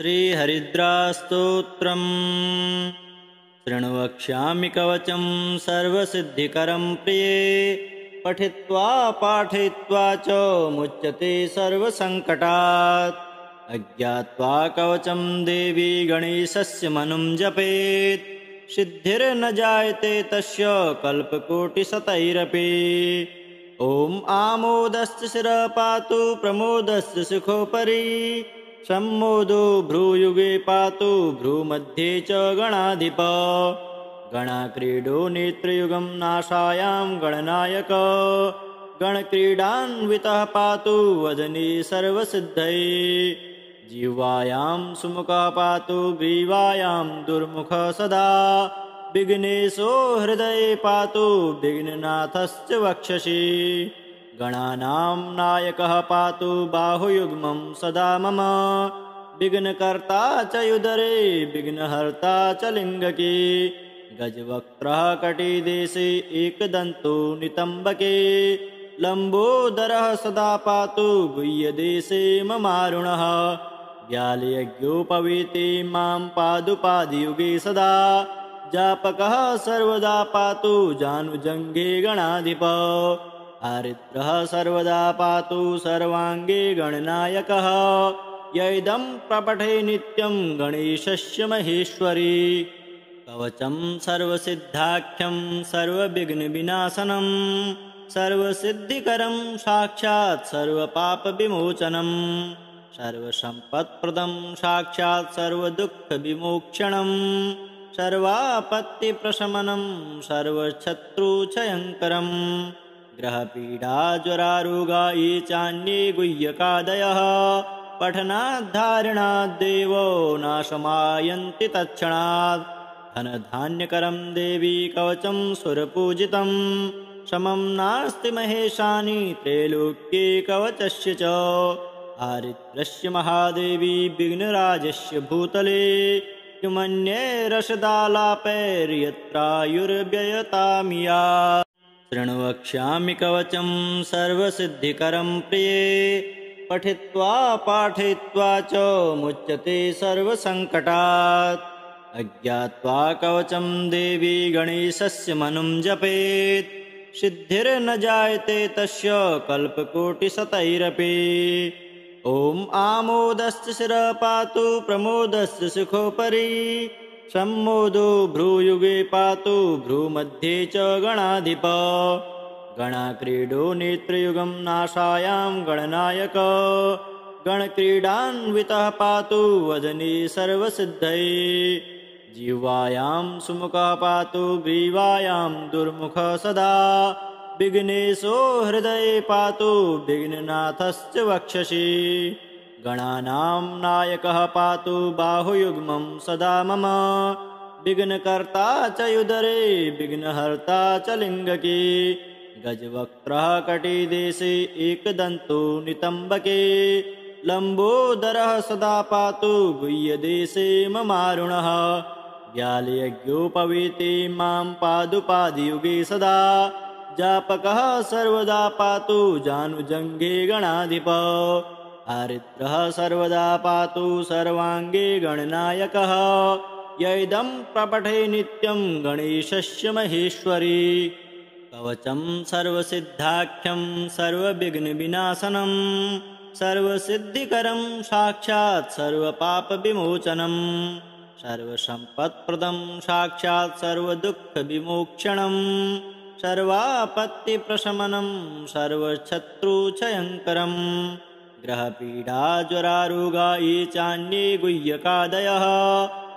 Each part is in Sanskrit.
श्रीहरिद्रास्तोत्रम् शृण्वक्ष्यामि कवचं सर्वसिद्धिकरं प्रिये। पठित्वा पाठयित्वा च मुच्यते सर्वसङ्कटात्। अज्ञात्वा कवचं देवी गणेशस्य मनुं जपेत्। सिद्धिर्न जायते तस्य कल्पकोटिशतैरपि। ॐ आमोदस्य शिरः पातु प्रमोदस्य शिखोपरि। सम्मोदो भ्रूयुगे पातु भ्रूमध्ये च गणाधिप। गणाक्रीडो नेत्रयुगं नाशायां गणनायक। गणक्रीडान्वितः पातु वदने सर्वसिद्धये। जिह्वायां सुमुखः पातु ग्रीवायां दुर्मुखः सदा। विघ्नेशो हृदये पातु विघ्ननाथस्य वक्षसि। गणानां नायकः पातु बाहुयुग्मं सदा मम। विघ्नकर्ता च उदरे विघ्नहर्ता च लिङ्गके। गजवक्त्रः कटिदेशे एकदन्तो नितम्बके। लम्बोदरः सदा पातु गुह्यदेशे ममारुणः। व्यालयज्ञोपवीते मां पादुपादियुगे सदा। जापकः सर्वदा पातु जानुजङ्घे गणाधिप। हरिद्रः सर्वदा पातु सर्वाङ्गे गणनायकः। य इदं प्रपठे नित्यं गणेशस्य महेश्वरी। कवचं सर्वसिद्धाख्यं सर्वविघ्नविनाशनं। सर्वसिद्धिकरं साक्षात् सर्वपापविमोचनं। सर्वसम्पत्प्रदं साक्षात् सर्वदुःखविमोक्षणं। सर्वापत्तिप्रशमनं सर्वशत्रुक्षयङ्करम्। ग्रहपीडाज्वरारोगा ये चान्ये गुह्यकादयः। पठनाद्धारणाद्देवो नाशमायन्ति तत्क्षणात्। धनधान्यकरं देवी कवचं सुरपूजितं। समं नास्ति महेशानि त्रैलोक्ये कवचस्य च। हरिद्रस्य महादेवी विघ्नराजस्य भूतले। किमन्ये रसदालापैर्यत्रायुर्व्ययतामिया। शृण्वक्ष्यामि कवचं सर्वसिद्धिकरं प्रिये। पठित्वा पाठयित्वा च मुच्यते सर्वसङ्कटात्। अज्ञात्वा कवचं देवी गणेशस्य मनुं जपेत्। सिद्धिर्न जायते तस्य कल्पकोटिशतैरपि। ॐ आमोदस्य शिरः पातु प्रमोदस्य शिखोपरि। सम्मोदो भ्रूयुगे पातु भ्रूमध्ये च गणाधिप। गणाक्रीडो नेत्रयुगं नाशायां गणनायक। गणक्रीडान्वितः पातु वदने सर्वसिद्धये। जिह्वायां सुमुखः पातु ग्रीवायां दुर्मुखः सदा। विघ्नेशो हृदये पातु विघ्ननाथस्य वक्षसि। गणानां नायकः पातु बाहुयुग्मं सदा मम। विघ्नकर्ता च उदरे विघ्नहर्ता च लिङ्गके। गजवक्त्रः कटिदेशे एकदन्तो नितम्बके। लम्बोदरः सदा पातु गुह्यदेशे ममारुणः। व्यालयज्ञोपवीते मां पादुपादियुगे सदा। जापकः सर्वदा पातु जानुजङ्घे गणाधिप। हरिद्रः सर्वदा पातु सर्वाङ्गे गणनायकः। य इदं प्रपठे नित्यं गणेशस्य महेश्वरी। कवचं सर्वसिद्धाख्यं सर्वविघ्नविनाशनं। सर्वसिद्धिकरं साक्षात् सर्वपापविमोचनं। सर्वसम्पत्प्रदं साक्षात् सर्वदुःखविमोक्षणं। सर्वापत्तिप्रशमनं सर्वशत्रुक्षयङ्करम्। ग्रहपीडाज्वरारोगा ये चान्ये गुह्यकादयः।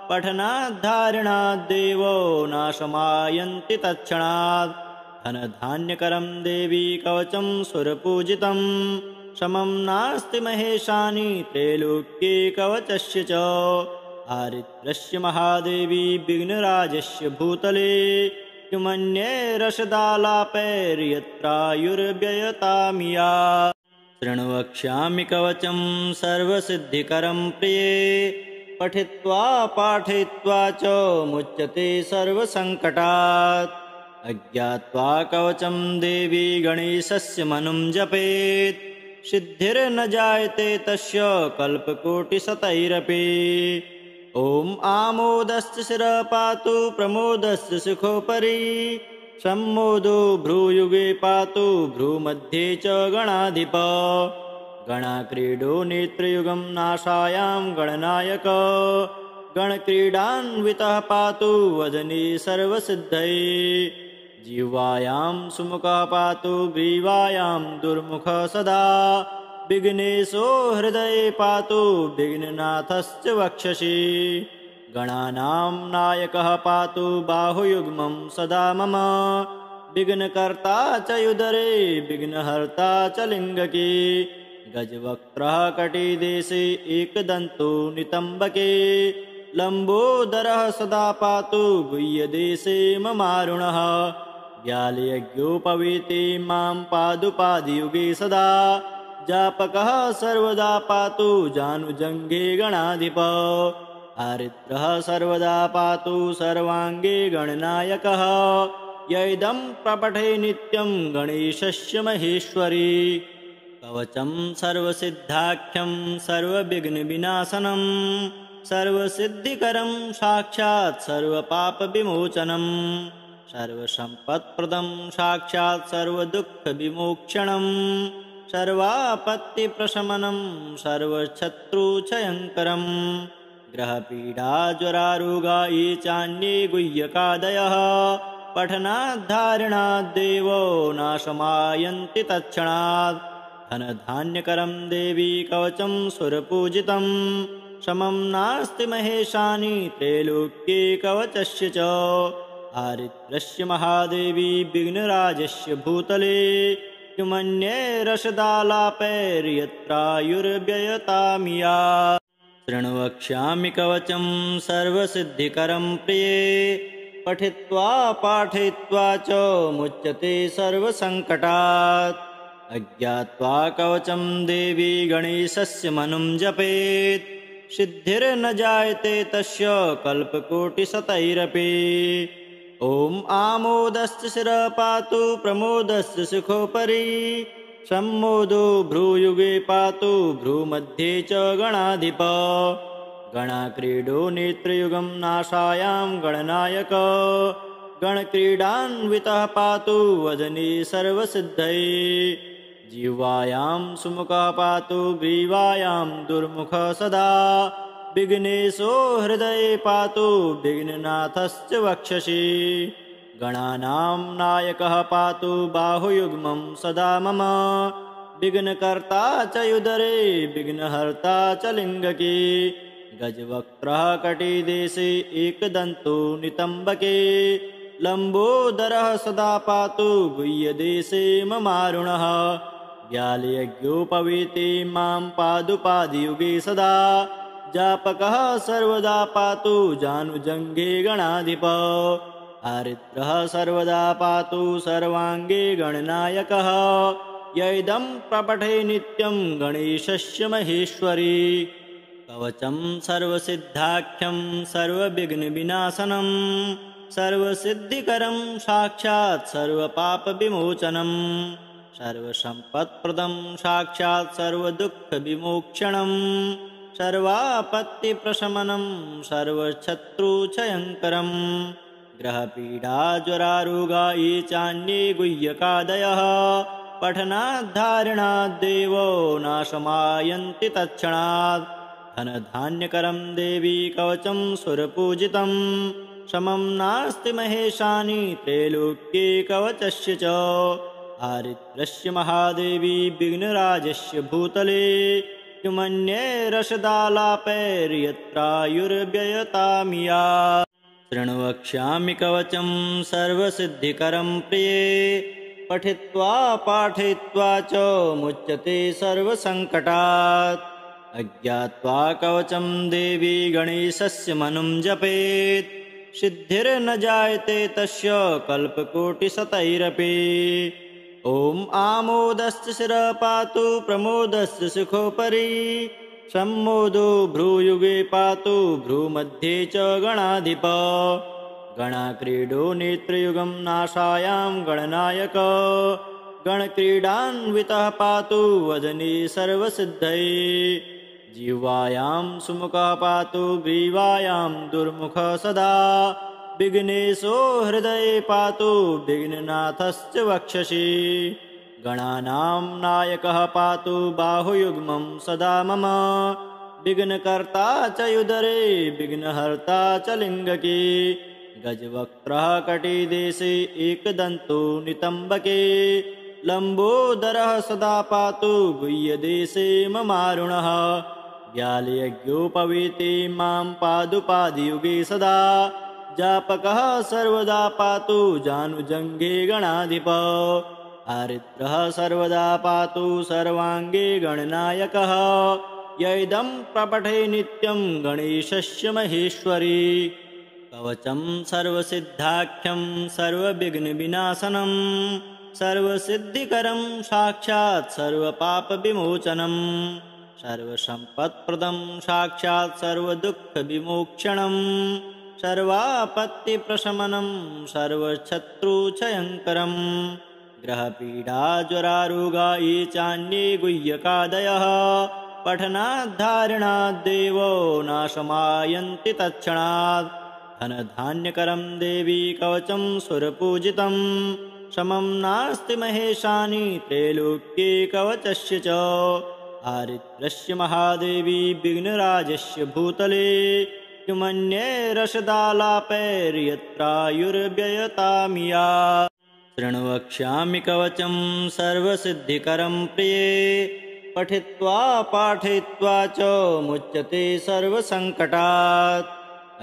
पठनाद्धारणाद्देवो नाशमायन्ति तत्क्षणात्। धनधान्यकरं देवी कवचं सुरपूजितं। समं नास्ति महेशानि त्रैलोक्ये कवचस्य च। हरिद्रस्य महादेवी विघ्नराजस्य भूतले। किमन्ये रसदालापैर्यत्रायुर्व्ययतामिया। शृण्वक्ष्यामि कवचं सर्वसिद्धिकरं प्रिये। पठित्वा पाठयित्वा च मुच्यते सर्वसङ्कटात्। अज्ञात्वा कवचं देवी गणेशस्य मनुं जपेत्। सिद्धिर्न जायते तस्य कल्पकोटिशतैरपि। ॐ आमोदस्य शिरः पातु प्रमोदस्य शिखोपरि, सम्मोदो भ्रूयुगे पातु भ्रूमध्ये च गणाधिप। गणाक्रीडो नेत्रयुगं नाशायां गणनायक, गणक्रीडान्वितः पातु वदने सर्वसिद्धये। जिह्वायां सुमुखः पातु ग्रीवायां दुर्मुखः सदा, विघ्नेशो हृदये पातु विघ्ननाथश्च वक्षसि। गणानां नायकः पातु बाहुयुग्मं सदा मम, विघ्नकर्ता च युदरे विघ्नहर्ता च लिङ्गके। गजवक्त्रः कटिदेशे एकदन्तो नितम्बके, लम्बोदरः सदा पातु गुह्यदेशे ममारुणः। व्यालयज्ञोपवीते मां पादुपादियुगे सदा, जापकः सर्वदा पातु जानुजङ्घे गणाधिप। हरिद्रः सर्वदा पातु सर्वाङ्गे गणनायकः, य इदं प्रपठे नित्यं गणेशस्य महेश्वरी। कवचं सर्वसिद्धाख्यं सर्वविघ्नविनाशनं, सर्वसिद्धिकरं साक्षात् सर्वपापविमोचनं, सर्वसम्पत्प्रदं साक्षात् सर्वदुःखविमोक्षणं, सर्वापत्तिप्रशमनं सर्वशत्रुक्षयङ्करं। ग्रहपीडाज्वरारोगा ये चान्ये गुह्यकादयः, पठनाद्धारणाद्देवो नाशमायन्ति तत्क्षणात्। धनधान्यकरं देवी कवचं सुरपूजितं, समं नास्ति महेशानि त्रैलोक्ये कवचस्य च। हरिद्रस्य महादेवी विघ्नराजस्य भूतले, किमन्ये रसदालापैर्यत्रायुर्व्ययतामिया। शृणु वक्ष्यामि कवचं सर्वसिद्धिकरं प्रिये, पठित्वा पाठयित्वा च मुच्यते सर्वसङ्कटात्। अज्ञात्वा कवचं देवी गणेशस्य मनुं जपेत्, सिद्धिर्न जायते तस्य कल्पकोटिशतैरपि। ॐ आमोदस्य शिरः पातु प्रमोदस्य शिखोपरि, सम्मोदो भ्रूयुगे पातु भ्रूमध्ये च गणाधिप। गणाक्रीडो नेत्रयुगं नाशायां गणनायक, गणक्रीडान्वितः पातु वदने सर्वसिद्धये। जिह्वायां सुमुखः पातु ग्रीवायां दुर्मुखः सदा, विघ्नेशो हृदये पातु विघ्ननाथश्च वक्षसि। गणानां नायकः पातु बाहुयुग्मं सदा मम, विघ्नकर्ता च युदरे विघ्नहर्ता च लिङ्गके। गजवक्त्रः कटिदेशे एकदन्तो नितम्बके, लम्बोदरः सदा पातु गुह्यदेशे ममारुणः। व्यालयज्ञोपवीते मां पादुपादियुगे सदा, जापकः सर्वदा पातु जानुजङ्घे गणाधिप। हरिद्रः सर्वदा पातु सर्वाङ्गे गणनायकः, य इदं प्रपठे नित्यं गणेशस्य महेश्वरी। कवचं सर्वसिद्धाख्यं सर्वविघ्नविनाशनं, सर्वसिद्धिकरं साक्षात् सर्वपापविमोचनं, सर्वसम्पत्प्रदं साक्षात् सर्वदुःखविमोक्षणं, सर्वापत्तिप्रशमनं सर्वशत्रुक्षयङ्करं। ग्रहपीडाज्वरारोगा ये चान्ये गुह्यकादयः, पठनाद्धारणाद्देवो नाशमायन्ति तत्क्षणात्। धनधान्यकरं देवी कवचं सुरपूजितं, समं नास्ति महेशानि त्रैलोक्ये कवचस्य च। हरिद्रस्य महादेवी विघ्नराजस्य भूतले, किमन्ये रसदालापैर्यत्रायुर्व्ययतामिया। शृणु वक्ष्यामि कवचं सर्वसिद्धिकरं प्रिये, पठित्वा पाठयित्वा च मुच्यते सर्वसङ्कटात्। अज्ञात्वा कवचं देवी गणेशस्य मनुं जपेत्, सिद्धिर्न जायते तस्य कल्पकोटिशतैरपि। ॐ आमोदस्य शिरः पातु प्रमोदस्य शिखोपरि, सम्मोदो भ्रूयुगे पातु भ्रूमध्ये च गणाधिप। गणाक्रीडो नेत्रयुगं नाशायां गणनायक, गणक्रीडान्वितः पातु वदने सर्वसिद्धये जिह्वायां सुमुखः पातु ग्रीवायां दुर्मुखः सदा विघ्नेशो हृदये पातु विघ्ननाथश्च वक्षसि गणानां नायकः पातु बाहुयुग्मं सदा मम विघ्नकर्ता च युदरे विघ्नहर्ता च लिङ्गके गजवक्त्रः कटिदेशे एकदन्तो नितम्बके लम्बोदरः सदा पातु गुह्यदेशे ममारुणः व्यालयज्ञोपवीते मां पादुपादियुगे सदा जापकः सर्वदा पातु जानुजङ्गे गणाधिप हरिद्रः सर्वदा पातु सर्वाङ्गे गणनायकः य इदं प्रपठे नित्यं गणेशस्य महेश्वरी कवचं सर्वसिद्धाख्यं सर्वविघ्नविनाशनं सर्वसिद्धिकरं साक्षात् सर्वपापविमोचनं सर्वसम्पत्प्रदं साक्षात् सर्वदुःखविमोक्षणं सर्वापत्तिप्रशमनं सर्वशत्रुक्षयङ्करं ग्रहपीडाज्वरारोगा ये चान्ये गुह्यकादयः पठनाद्धारणाद्देवो नाशमायन्ति तत्क्षणात् धनधान्यकरं देवी कवचं सुरपूजितं समं नास्ति महेशानि त्रैलोक्ये कवचस्य च हरिद्रस्य महादेवी विघ्नराजस्य भूतले किमन्ये रसदालापैर्यत्रायुर्व्ययतामिया शृणु वक्ष्यामि कवचं सर्वसिद्धिकरं प्रिये पठित्वा पाठयित्वा च मुच्यते सर्वसङ्कटात्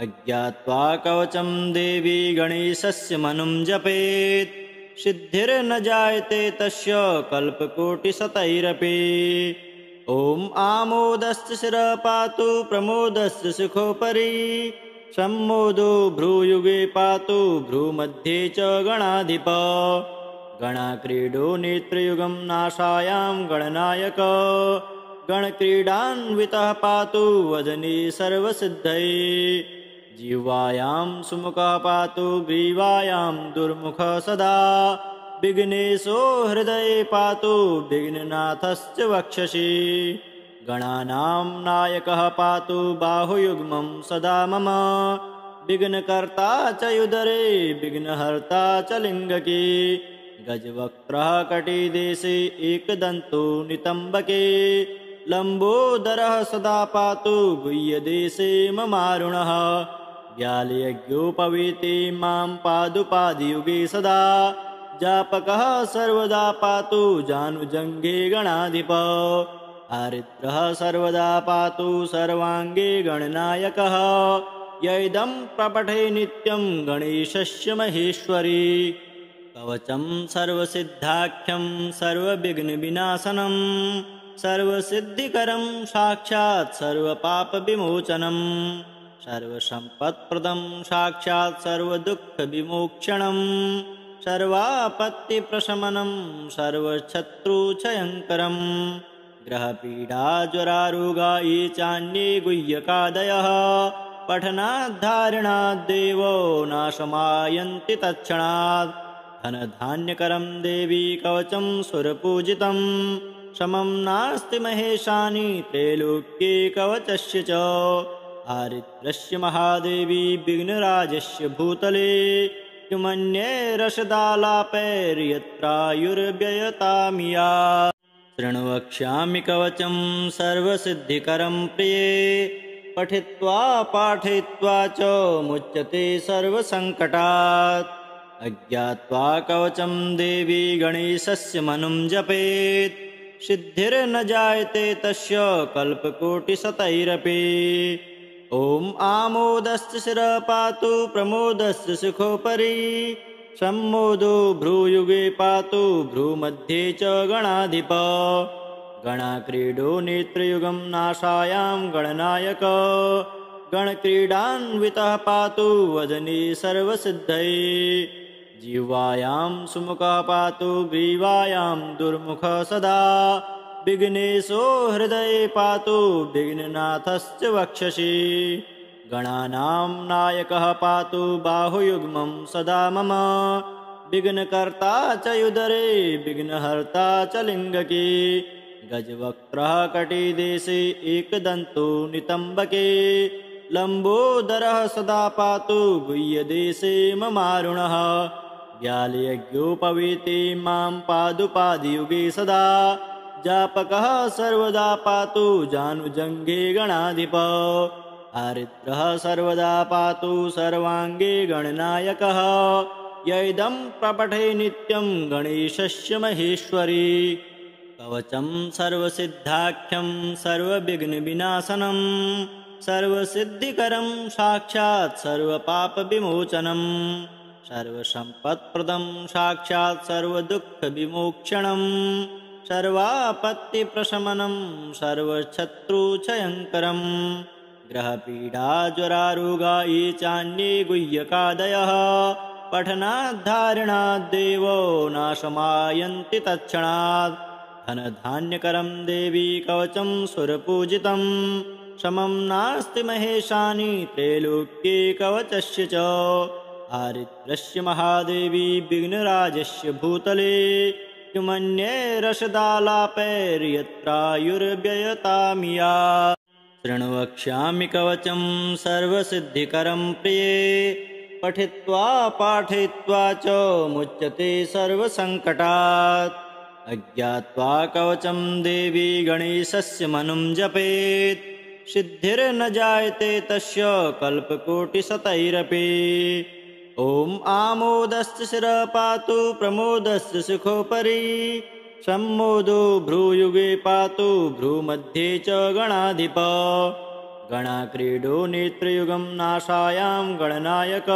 अज्ञात्वा कवचं देवी गणेशस्य मनुं जपेत् सिद्धिर्न जायते तस्य कल्पकोटिशतैरपि ॐ आमोदस्य शिरः पातु प्रमोदस्य शिखोपरि सम्मोदो भ्रूयुगे पातु भ्रूमध्ये च गणाधिप गणाक्रीडो नेत्रयुगं नाशायां गणनायक गणक्रीडान्वितः पातु वदने सर्वसिद्धये जिह्वायां सुमुखः पातु ग्रीवायां दुर्मुखः सदा विघ्नेशो हृदये पातु विघ्ननाथश्च वक्षसि गणानां नायकः पातु बाहुयुग्मं सदा मम विघ्नकर्ता च युदरे विघ्नहर्ता च लिङ्गके गजवक्त्रः कटिदेशे एकदन्तो नितम्बके लम्बोदरः सदा पातु गुह्यदेशे ममारुणः व्यालयज्ञोपवीते मां पादुपादियुगे सदा जापकः सर्वदा पातु जानुजङ्गे गणाधिप हरिद्रः सर्वदा पातु सर्वाङ्गे गणनायकः य इदं प्रपठे नित्यं गणेशस्य महेश्वरी कवचं सर्वसिद्धाख्यं सर्वविघ्नविनाशनं सर्वसिद्धिकरं साक्षात् सर्वपापविमोचनं सर्वसम्पत्प्रदं साक्षात् सर्वदुःखविमोक्षणं सर्वापत्तिप्रशमनं सर्वशत्रुक्षयङ्करं ग्रहपीडाज्वरारोगा ये चान्ये गुह्यकादयः पठनाद्धारणाद्देवो नाशमायन्ति तत्क्षणात् धनधान्यकरं देवी कवचं सुरपूजितं समं नास्ति महेशानि त्रैलोक्ये कवचस्य च हरिद्रस्य महादेवी विघ्नराजस्य भूतले किमन्ये रसदालापैर्यत्रायुर्व्ययतामिया शृणु वक्ष्यामि कवचं सर्वसिद्धिकरं प्रिये पठित्वा पाठयित्वा च मुच्यते सर्वसङ्कटात् अज्ञात्वा कवचं देवी गणेशस्य मनुं जपेत् सिद्धिर्न जायते तस्य कल्पकोटिशतैरपि ॐ आमोदस्य शिरः पातु प्रमोदस्य शिखोपरि सम्मोदो भ्रूयुगे पातु भ्रूमध्ये च गणाधिप गणाक्रीडो नेत्रयुगं नाशायां गणनायक गणक्रीडान्वितः पातु वदने सर्वसिद्धये जिह्वायां सुमुखः पातु ग्रीवायां दुर्मुखः सदा विघ्नेशो हृदये पातु विघ्ननाथश्च वक्षसि गणानां नायकः पातु बाहुयुग्मं सदा मम विघ्नकर्ता च युदरे विघ्नहर्ता च लिङ्गके गजवक्त्रः कटिदेशे एकदन्तो नितम्बके लम्बोदरः सदा पातु गुह्यदेशे ममारुणः व्यालयज्ञोपवीते मां पादुपादियुगे सदा जापकः सर्वदा पातु जानुजङ्गे गणाधिप हरिद्रः सर्वदा पातु सर्वाङ्गे गणनायकः य इदं प्रपठे नित्यं गणेशस्य महेश्वरी कवचं सर्वसिद्धाख्यं सर्वविघ्नविनाशनं सर्वसिद्धिकरं साक्षात् सर्वपापविमोचनं सर्वसम्पत्प्रदं साक्षात् सर्वदुःखविमोक्षणं सर्वापत्तिप्रशमनं सर्वशत्रुक्षयङ्करं ग्रहपीडाज्वरारोगा ये चान्ये गुह्यकादयः पठनाद्धारणाद्देवो नाशमायन्ति तत्क्षणात् धनधान्यकरं देवी कवचं सुरपूजितं समं नास्ति महेशानि त्रैलोक्ये कवचस्य च हरिद्रस्य महादेवी विघ्नराजस्य भूतले किमन्ये रसदालापैर्यत्रायुर्व्ययतामिया शृणु वक्ष्यामि कवचं सर्वसिद्धिकरं प्रिये पठित्वा पाठयित्वा च मुच्यते सर्वसङ्कटात् अज्ञात्वा कवचं देवी गणेशस्य मनुं जपेत् सिद्धिर्न जायते तस्य कल्पकोटिशतैरपि ॐ आमोदस्य शिरः पातु प्रमोदस्य शिखोपरि सम्मोदो भ्रूयुगे पातु भ्रूमध्ये च गणाधिप गणाक्रीडो नेत्रयुगं नाशायां गणनायक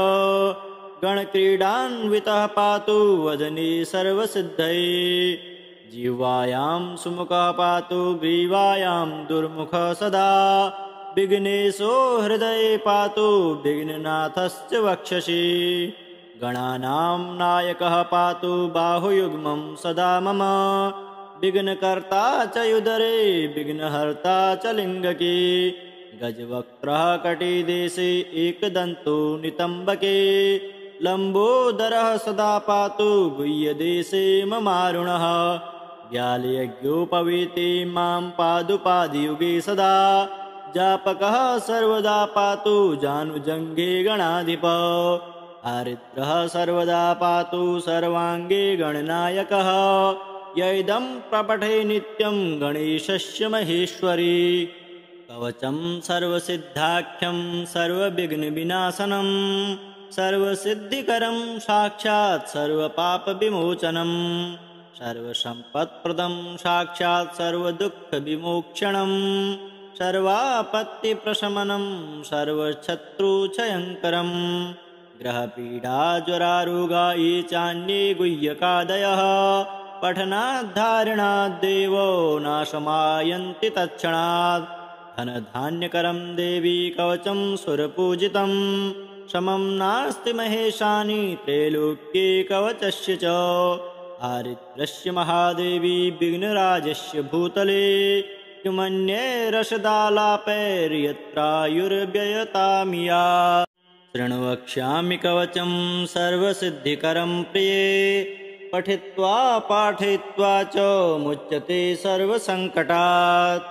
गणक्रीडान्वितः पातु वदने सर्वसिद्धये जिह्वायां सुमुखः पातु ग्रीवायां दुर्मुखः सदा विघ्नेशो हृदये पातु विघ्ननाथश्च वक्षसि गणानां नायकः पातु बाहुयुग्मं सदा मम विघ्नकर्ता च युदरे विघ्नहर्ता च लिङ्गके गजवक्त्रः कटिदेशे एकदन्तो नितम्बके लम्बोदरः सदा पातु गुह्यदेशे ममारुणः व्यालयज्ञोपवीते मां पादुपादियुगे सदा जापकः सर्वदा पातु जानुजङ्गे गणाधिप हरिद्रः सर्वदा पातु सर्वाङ्गे गणनायकः य इदं प्रपठे नित्यं गणेशस्य महेश्वरी कवचं सर्वसिद्धाख्यं सर्वविघ्नविनाशनं सर्वसिद्धिकरं साक्षात् सर्वपापविमोचनं सर्वसम्पत्प्रदं साक्षात् सर्वदुःखविमोक्षणं सर्वापत्तिप्रशमनं सर्वशत्रुक्षयङ्करं ग्रहपीडाज्वरारोगा ये चान्ये गुह्यकादयः पठनाद्धारणाद्देवो नाशमायन्ति तत्क्षणात् धनधान्यकरं देवी कवचं सुरपूजितं समं नास्ति महेशानि त्रैलोक्ये कवचस्य च हरिद्रस्य महादेवी विघ्नराजस्य भूतले किमन्ये रसदालापैर्यत्रायुर्व्ययतामिया शृणु वक्ष्यामि कवचं सर्वसिद्धिकरं प्रिये पठित्वा पाठयित्वा च मुच्यते सर्वसङ्कटात्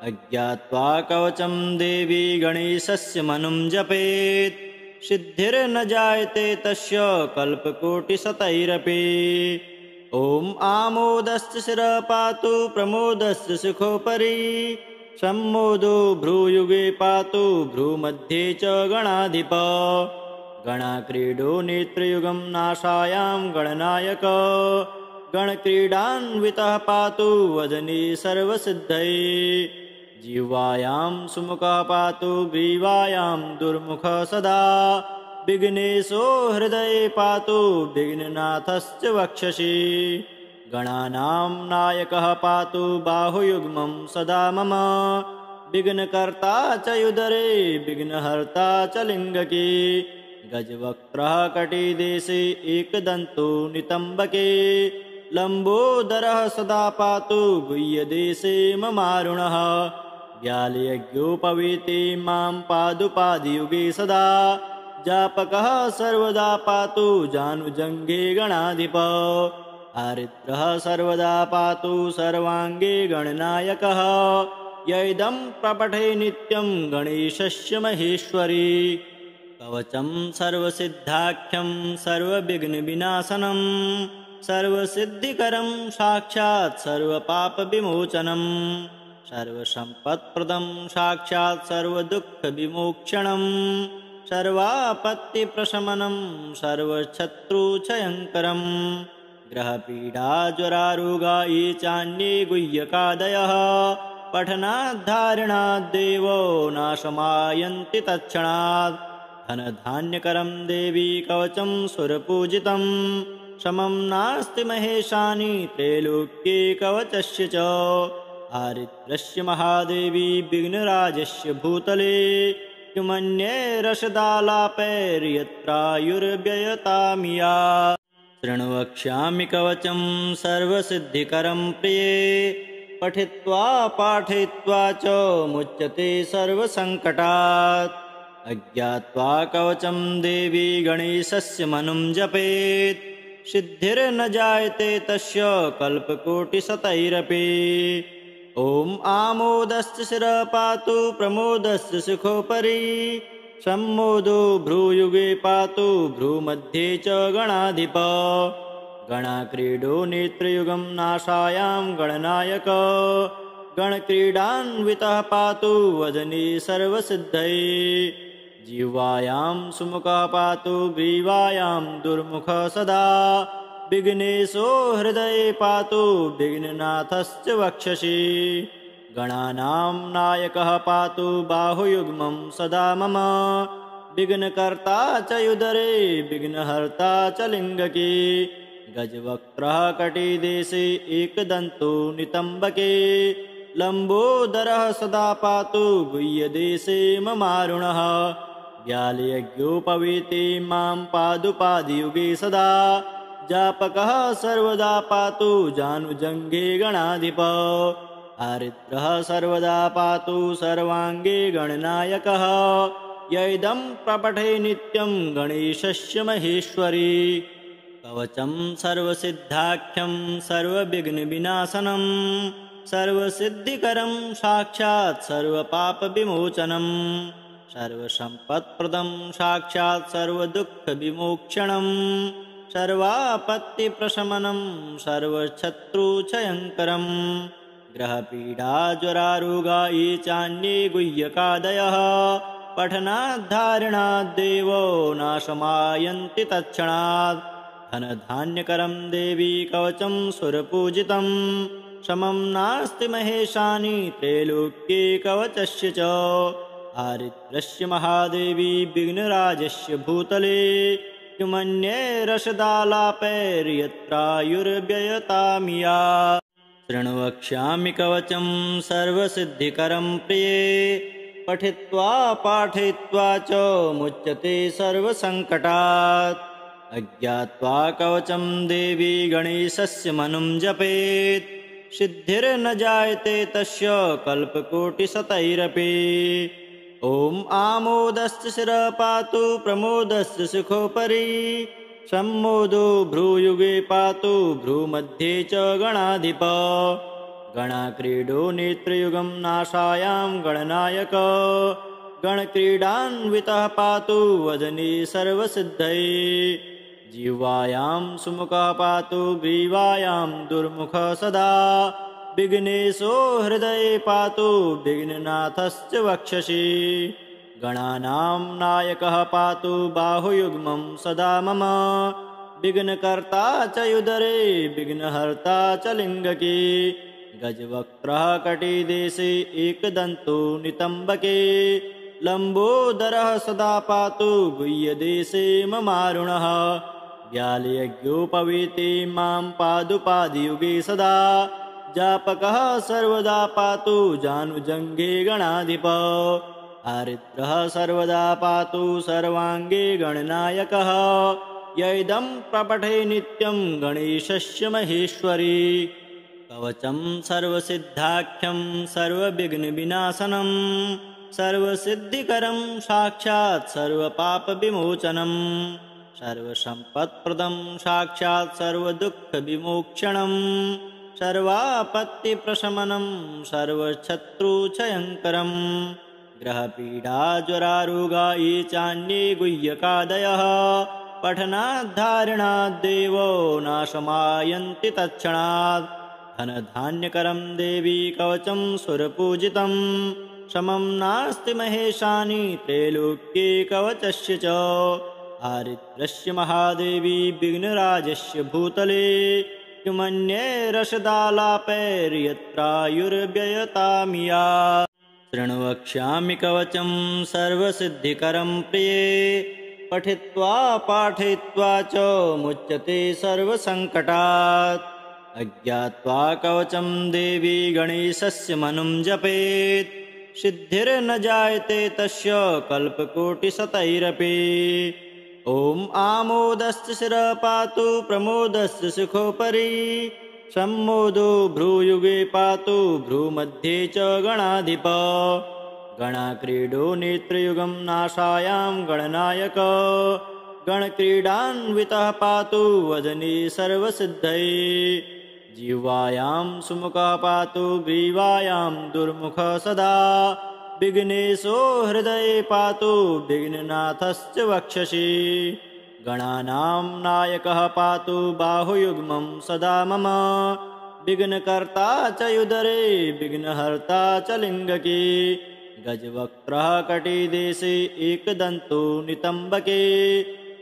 अज्ञात्वा कवचं देवी गणेशस्य मनुं जपेत् सिद्धिर्न जायते तस्य कल्पकोटिशतैरपि ॐ आमोदस्य शिरः पातु प्रमोदस्य शिखोपरि सम्मोदो भ्रूयुगे पातु भ्रूमध्ये च गणाधिप गणाक्रीडो नेत्रयुगं नाशायां गणनायक गणक्रीडान्वितः पातु वदने सर्वसिद्धये जिह्वायां सुमुखः पातु ग्रीवायां दुर्मुखः सदा विघ्नेशो हृदये पातु विघ्ननाथश्च वक्षसि गणानां नायकः पातु बाहुयुग्मं सदा मम विघ्नकर्ता च युदरे विघ्नहर्ता च लिङ्गके गजवक्त्रः कटिदेशे एकदन्तो नितम्बके लम्बोदरः सदा पातु गुह्यदेशे ममारुणः व्यालयज्ञोपवीते मां पादुपादियुगे सदा जापकः सर्वदा पातु जानुजङ्गे गणाधिप हरिद्रः सर्वदा पातु सर्वाङ्गे गणनायकः य इदं प्रपठे नित्यं गणेशस्य महेश्वरी कवचं सर्वसिद्धाख्यं सर्वविघ्नविनाशनं सर्वसिद्धिकरं साक्षात् सर्वपापविमोचनं सर्वसम्पत्प्रदं साक्षात् सर्वदुःखविमोक्षणं सर्वापत्तिप्रशमनं सर्वशत्रुक्षयङ्करं ग्रहपीडाज्वरारोगा ये चान्ये गुह्यकादयः पठनाद्धारणाद्देवो नाशमायन्ति तत्क्षणात् धनधान्यकरं देवी कवचं सुरपूजितं समं नास्ति महेशानि त्रैलोक्ये कवचस्य च हरिद्रस्य महादेवी विघ्नराजस्य भूतले किमन्ये रसदालापैर्यत्रायुर्व्ययतामिया शृणु वक्ष्यामि कवचं सर्वसिद्धिकरं प्रिये पठित्वा पाठयित्वा च मुच्यते सर्वसङ्कटात् अज्ञात्वा कवचं देवी गणेशस्य मनुं जपेत् सिद्धिर्न जायते तस्य कल्पकोटिशतैरपि ॐ आमोदस्य शिरः पातु प्रमोदस्य शिखोपरि सम्मोदो भ्रूयुगे पातु भ्रूमध्ये च गणाधिप गणाक्रीडो नेत्रयुगं नाशायां गणनायक गणक्रीडान्वितः पातु वदने सर्वसिद्धये जिह्वायां सुमुखः पातु ग्रीवायां दुर्मुखः सदा विघ्नेशो हृदये पातु विघ्ननाथश्च वक्षसि गणानां नायकः पातु बाहुयुग्मं सदा मम विघ्नकर्ता च उदरे विघ्नहर्ता च लिङ्गके गजवक्त्रः कटिदेशे एकदन्तो नितम्बके लम्बोदरः सदा पातु गुह्यदेशे ममारुणः व्यालयज्ञोपवीते मां पादुपादियुगे सदा जापकः सर्वदा पातु जानुजङ्गे गणाधिप हरिद्रः सर्वदा पातु सर्वाङ्गे गणनायकः य इदं प्रपठे नित्यं गणेशस्य महेश्वरी कवचं सर्वसिद्धाख्यं सर्वविघ्नविनाशनं सर्वसिद्धिकरं साक्षात् सर्वपापविमोचनं सर्वसम्पत्प्रदं साक्षात् सर्वदुःखविमोक्षणं सर्वापत्तिप्रशमनं सर्वशत्रुक्षयङ्करं ग्रहपीडाज्वरारोगा ये चान्ये गुह्यकादयः पठनाद्धारणाद्देवो नाशमायन्ति तत्क्षणात् धनधान्यकरं देवी कवचं सुरपूजितं समं नास्ति महेशानि त्रैलोक्ये कवचस्य च हरिद्रस्य महादेवी विघ्नराजस्य भूतले किमन्ये रसदालापैर्यत्रायुर्व्ययतामिया शृणु वक्ष्यामि कवचं सर्वसिद्धिकरं प्रिये पठित्वा पाठयित्वा च मुच्यते सर्वसङ्कटात् अज्ञात्वा कवचं देवी गणेशस्य मनुं जपेत् सिद्धिर्न जायते तस्य कल्पकोटिशतैरपि ॐ आमोदस्य शिरः पातु प्रमोदस्य शिखोपरि सम्मोदो भ्रूयुगे पातु भ्रूमध्ये च गणाधिप गणाक्रीडो नेत्रयुगं नाशायां गणनायक गणक्रीडान्वितः पातु वदने सर्वसिद्धये जिह्वायां सुमुखः पातु ग्रीवायां दुर्मुखः सदा विघ्नेशो हृदये पातु विघ्ननाथश्च वक्षसि गणानां नायकः पातु बाहुयुग्मं सदा मम विघ्नकर्ता च उदरे विघ्नहर्ता च लिङ्गके गजवक्त्रः कटिदेशे एकदन्तो नितम्बके लम्बोदरः सदा पातु गुह्यदेशे ममारुणः व्यालयज्ञोपवीते मां पादुपादियुगे सदा जापकः सर्वदा पातु जानुजङ्गे गणाधिप हरिद्रः सर्वदा पातु सर्वाङ्गे गणनायकः य इदं प्रपठे नित्यं गणेशस्य महेश्वरी कवचं सर्वसिद्धाख्यं सर्वविघ्नविनाशनं सर्वसिद्धिकरं साक्षात् सर्वपापविमोचनं सर्वसम्पत्प्रदं साक्षात् सर्वदुःखविमोक्षणं सर्वापत्तिप्रशमनं सर्वशत्रुक्षयङ्करं ग्रहपीडाज्वरारोगा ये चान्ये गुह्यकादयः पठनाद्धारणाद्देवो नाशमायन्ति तत्क्षणात् धनधान्यकरं देवी कवचं सुरपूजितं समं नास्ति महेशानि त्रैलोक्ये कवचस्य च हारिद्रस्य महादेवी विघ्नराजस्य भूतले किमन्ये रसदालापैर्यत्रायुर्व्ययतामिया शृणु वक्ष्यामि कवचं सर्वसिद्धिकरं प्रिये पठित्वा पाठयित्वा च मुच्यते सर्वसङ्कटात् अज्ञात्वा कवचं देवी गणेशस्य मनुं जपेत् सिद्धिर्न जायते तस्य कल्पकोटिशतैरपि ॐ आमोदस्य शिरः पातु प्रमोदस्य शिखोपरि सम्मोदो भ्रूयुगे पातु भ्रूमध्ये च गणाधिप गणाक्रीडो नेत्रयुगं नाशायां गणनायक गणक्रीडान्वितः पातु वदने सर्वसिद्धये जिह्वायां सुमुखः पातु ग्रीवायां दुर्मुखः सदा विघ्नेशो हृदये पातु विघ्ननाथश्च वक्षसि गणानां नायकः पातु बाहुयुग्मं सदा मम विघ्नकर्ता च उदरे विघ्नहर्ता च लिङ्गके गजवक्त्रः कटिदेशे एकदन्तो नितम्बके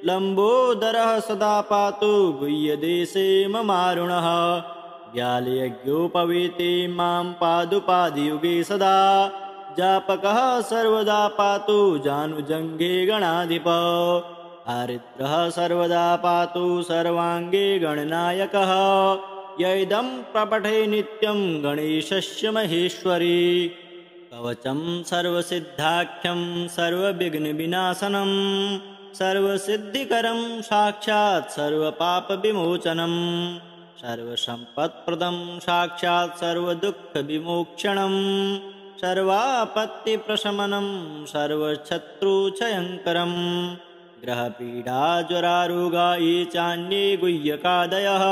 लम्बोदरः सदा पातु गुह्यदेशे ममारुणः व्यालयज्ञोपवीते मां पादुपादियुगे सदा जापकः सर्वदा पातु जानुजङ्घे गणाधिप हरिद्रः सर्वदा पातु सर्वाङ्गे गणनायकः य इदं प्रपठे नित्यं गणेशस्य महेश्वरी कवचं सर्वसिद्धाख्यं सर्वविघ्नविनाशनं सर्वसिद्धिकरं साक्षात् सर्वपापविमोचनं सर्वसम्पत्प्रदं साक्षात् सर्वदुःखविमोक्षणं सर्वापत्तिप्रशमनं सर्वशत्रुक्षयङ्करं ग्रहपीडाज्वरारोगा ये चान्ये गुह्यकादयः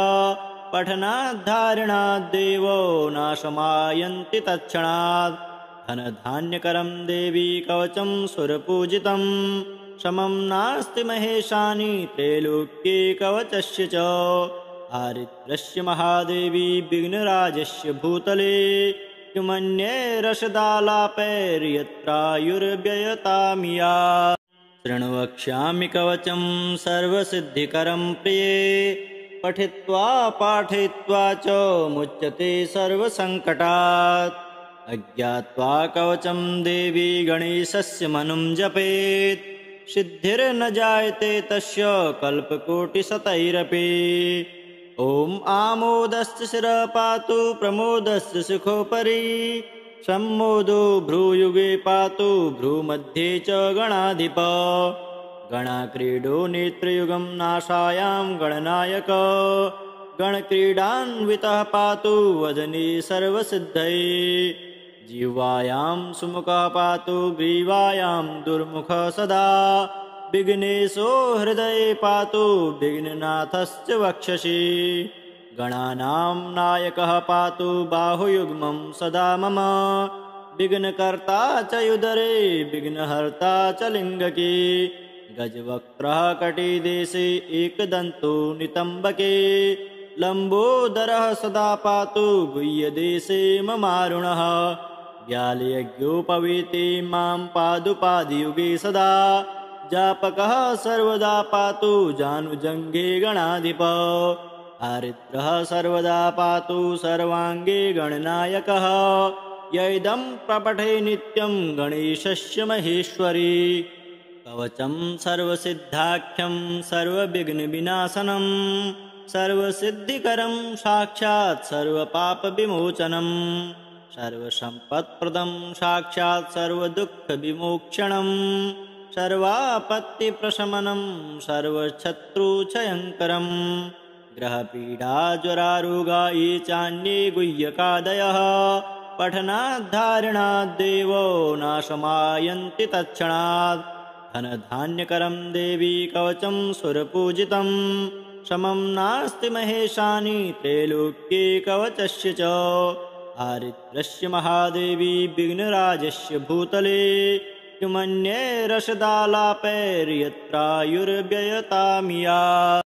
पठनाद्धारणाद्देवो नाशमायन्ति तत्क्षणात् धनधान्यकरं देवी कवचं सुरपूजितं समं नास्ति महेशानि त्रैलोक्ये कवचस्य च हारिद्रस्य महादेवी विघ्नराजस्य भूतले किमन्ये रसदालापैर्यत्रायुर्व्ययतामिया शृणु वक्ष्यामि कवचं सर्वसिद्धिकरं प्रिये पठित्वा पाठयित्वा च मुच्यते सर्वसङ्कटात् अज्ञात्वा कवचं देवी गणेशस्य मनुं जपेत् सिद्धिर्न जायते तस्य कल्पकोटिशतैरपि ॐ आमोदस्य शिरः पातु प्रमोदस्य शिखोपरि सम्मोदो भ्रूयुगे पातु भ्रूमध्ये च गणाधिप गणाक्रीडो नेत्रयुगं नाशायां गणनायक गणक्रीडान्वितः पातु वदने सर्वसिद्धये जिह्वायां सुमुखः पातु ग्रीवायां दुर्मुखः सदा विघ्नेशो हृदये पातु विघ्ननाथश्च वक्षसि गणानां नायकः पातु बाहुयुग्मं सदा मम विघ्नकर्ता च उदरे विघ्नहर्ता च लिङ्गके गजवक्त्रः कटिदेशे एकदन्तो नितम्बके लम्बोदरः सदा पातु गुह्यदेशे ममारुणः व्यालयज्ञोपवीते मां पादुपादियुगे सदा जापकः सर्वदा पातु जानुजङ्घे गणाधिप हरिद्रः सर्वदा पातु सर्वाङ्गे गणनायकः य इदं प्रपठे नित्यं गणेशस्य महेश्वरी कवचं सर्वसिद्धाख्यं सर्वविघ्नविनाशनं सर्वसिद्धिकरं साक्षात् सर्वपापविमोचनं सर्वसम्पत्प्रदं साक्षात् सर्वदुःखविमोक्षणं सर्वापत्तिप्रशमनं सर्वशत्रुक्षयङ्करं ग्रहपीडाज्वरारोगा ये चान्ये गुह्यकादयः पठनाद्धारणाद्देवो नाशमायन्ति तत्क्षणात् धनधान्यकरं देवी कवचं सुरपूजितं समं नास्ति महेशानि त्रैलोक्ये कवचस्य च दारिद्र्यस्य महादेवी विघ्नराजस्य भूतले किमन्ये रसदालापैर्यत्रायुर्व्ययतामिया।